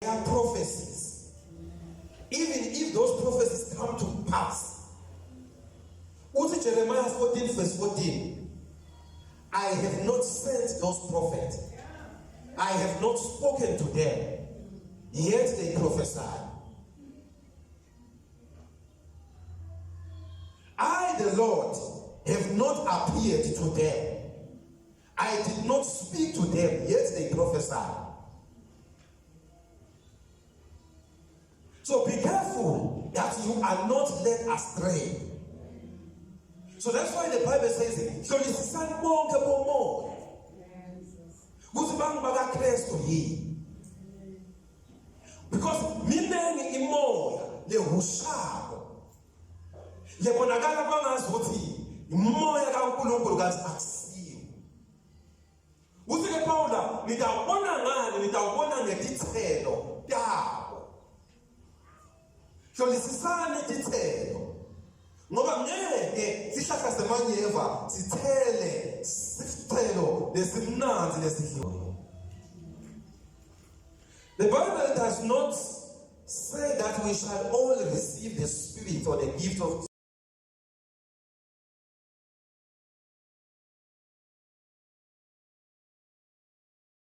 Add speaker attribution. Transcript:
Speaker 1: There are prophecies. Even if those prophecies come to pass, what is Jeremiah 14 verse 14? I have not sent those prophets. I have not spoken to them, yet they prophesy. I, the Lord, have not appeared to them. I did not speak to them, yet they prophesy. So be careful that you are not led astray. So that's why the Bible says it. So it's son more. Because minengi imoya lehushako lebonakala kwangazuthi imoya kaNkulunkulu akusiyo. Uthi ke Paula nitawubona ngani? Nitawubona ngetithelo tabo. Hlolisisani itithelo. Ngoba ngeke sihlahla semanyeva sithele isithelo lesimnanzi lesidliwayo. The Bible does not say that we shall all receive the Spirit or the gift of